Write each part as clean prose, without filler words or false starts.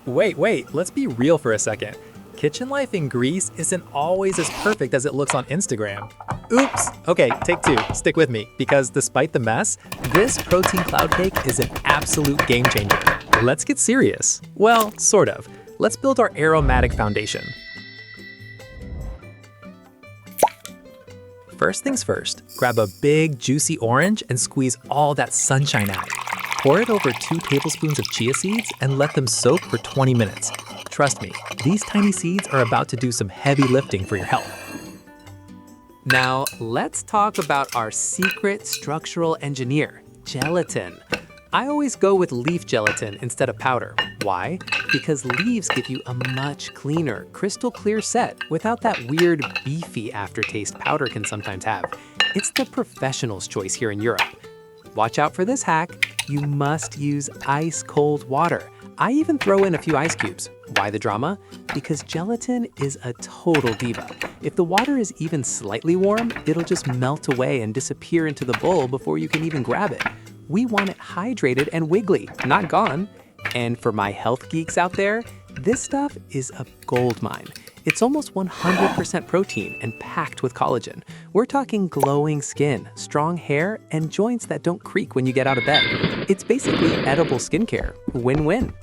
Wait, let's be real for a second. Kitchen life in Greece isn't always as perfect as it looks on Instagram. Oops! Okay, take two. Stick with me, because despite the mess, this protein cloud cake is an absolute game changer. Let's get serious. Well, sort of. Let's build our aromatic foundation. First things first, grab a big, juicy orange and squeeze all that sunshine out. Pour it over 2 tablespoons of chia seeds and let them soak for 20 minutes. Trust me, these tiny seeds are about to do some heavy lifting for your health. Now, let's talk about our secret structural engineer, gelatin. I always go with leaf gelatin instead of powder. Why? Because leaves give you a much cleaner, crystal clear set without that weird, beefy aftertaste powder can sometimes have. It's the professional's choice here in Europe. Watch out for this hack. You must use ice-cold water. I even throw in a few ice cubes. Why the drama? Because gelatin is a total diva. If the water is even slightly warm, it'll just melt away and disappear into the bowl before you can even grab it. We want it hydrated and wiggly, not gone. And for my health geeks out there, this stuff is a gold mine. It's almost 100% protein and packed with collagen. We're talking glowing skin, strong hair, and joints that don't creak when you get out of bed. It's basically edible skincare. Win-win.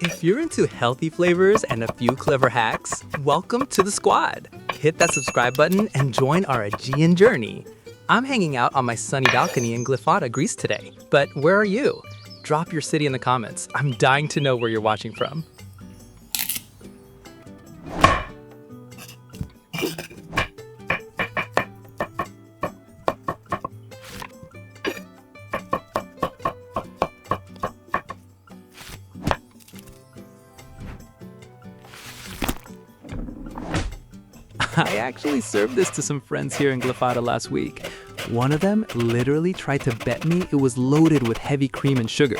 If you're into healthy flavors and a few clever hacks, welcome to the squad. Hit that subscribe button and join our Aegean journey. I'm hanging out on my sunny balcony in Glyfada, Greece today. But where are you? Drop your city in the comments. I'm dying to know where you're watching from. I actually served this to some friends here in Glyfada last week. One of them literally tried to bet me it was loaded with heavy cream and sugar.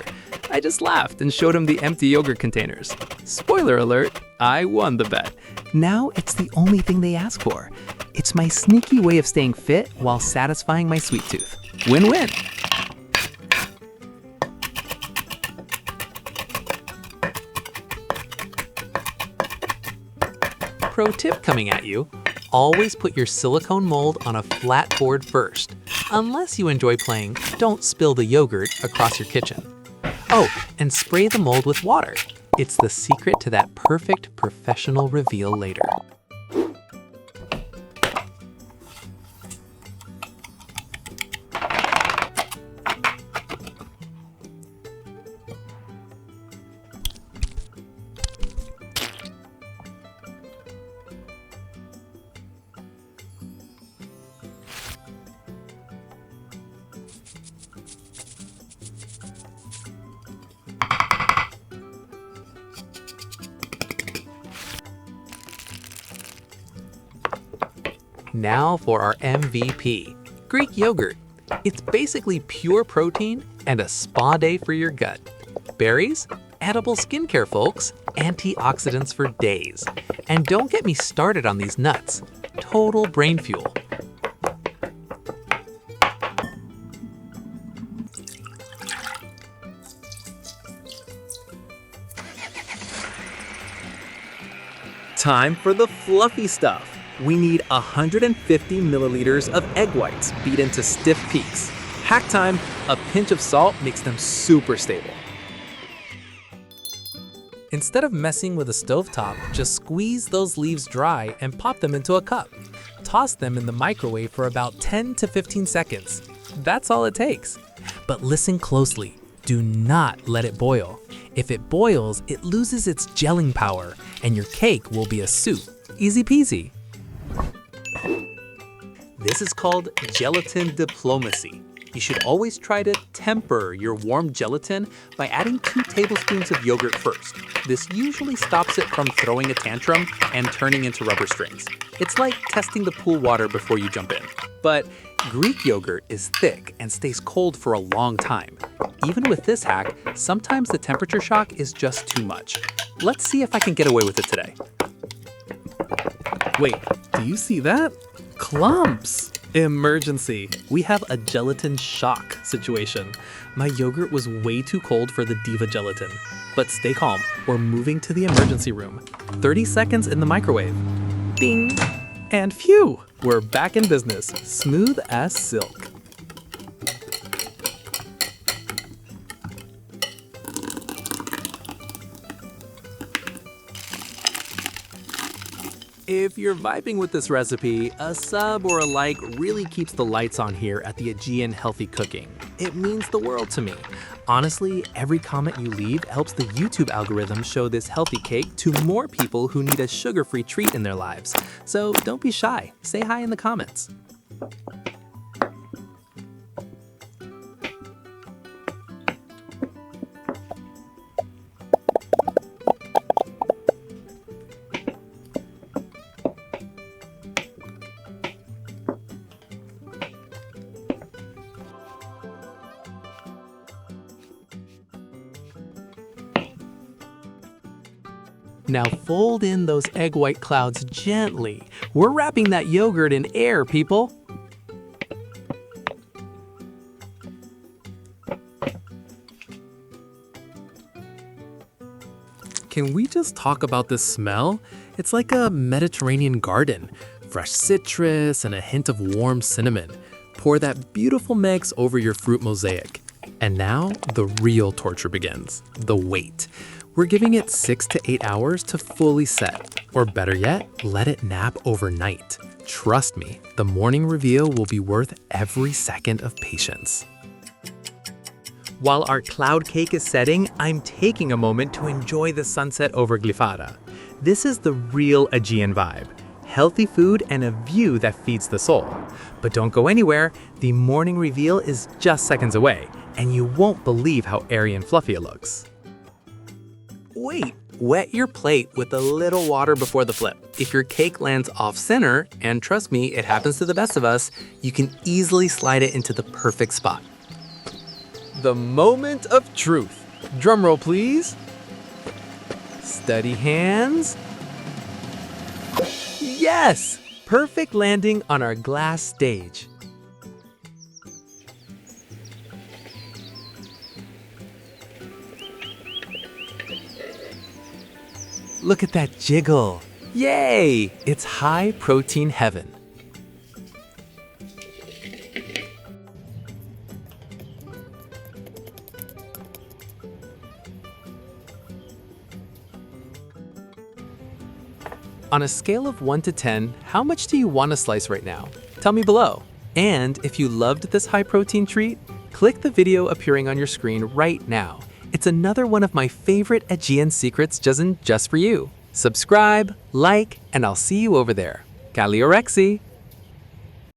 I just laughed and showed him the empty yogurt containers. Spoiler alert, I won the bet. Now it's the only thing they ask for. It's my sneaky way of staying fit while satisfying my sweet tooth. Win-win. Pro tip coming at you. Always put your silicone mold on a flat board first. Unless you enjoy playing Don't Spill the Yogurt across your kitchen. Oh, and spray the mold with water. It's the secret to that perfect professional reveal later. Now for our MVP, Greek yogurt. It's basically pure protein and a spa day for your gut. Berries, edible skincare folks, antioxidants for days. And don't get me started on these nuts. Total brain fuel. Time for the fluffy stuff. We need 150 milliliters of egg whites beat into stiff peaks. Hack time, a pinch of salt makes them super stable. Instead of messing with a stovetop, just squeeze those leaves dry and pop them into a cup. Toss them in the microwave for about 10 to 15 seconds. That's all it takes. But listen closely. Do not let it boil. If it boils, it loses its gelling power, and your cake will be a soup. Easy peasy. This is called gelatin diplomacy. You should always try to temper your warm gelatin by adding 2 tablespoons of yogurt first. This usually stops it from throwing a tantrum and turning into rubber strings. It's like testing the pool water before you jump in. But Greek yogurt is thick and stays cold for a long time. Even with this hack, sometimes the temperature shock is just too much. Let's see if I can get away with it today. Wait, did Do you see that? Clumps! Emergency! We have a gelatin shock situation. My yogurt was way too cold for the Diva gelatin. But stay calm, we're moving to the emergency room. 30 seconds in the microwave. Ding! And phew! We're back in business, smooth as silk. If you're vibing with this recipe, a sub or a like really keeps the lights on here at the Aegean Healthy Cooking. It means the world to me. Honestly, every comment you leave helps the YouTube algorithm show this healthy cake to more people who need a sugar-free treat in their lives. So don't be shy, say hi in the comments. Now fold in those egg white clouds gently. We're wrapping that yogurt in air, people. Can we just talk about this smell? It's like a Mediterranean garden. Fresh citrus and a hint of warm cinnamon. Pour that beautiful mix over your fruit mosaic. And now the real torture begins, the wait. We're giving it 6 to 8 hours to fully set, or better yet, let it nap overnight. Trust me, the morning reveal will be worth every second of patience. While our cloud cake is setting, I'm taking a moment to enjoy the sunset over Glyfada. This is the real Aegean vibe. Healthy food and a view that feeds the soul. But don't go anywhere, the morning reveal is just seconds away, and you won't believe how airy and fluffy it looks. Wait, wet your plate with a little water before the flip. If your cake lands off center, and trust me, it happens to the best of us, you can easily slide it into the perfect spot. The moment of truth. Drumroll, please. Steady hands. Yes! Perfect landing on our glass stage. Look at that jiggle. Yay! It's high protein heaven. On a scale of 1 to 10, how much do you want to slice right now? Tell me below. And if you loved this high protein treat, click the video appearing on your screen right now. It's another one of my favorite Aegean secrets just for you. Subscribe, like, and I'll see you over there. Kaliorexi!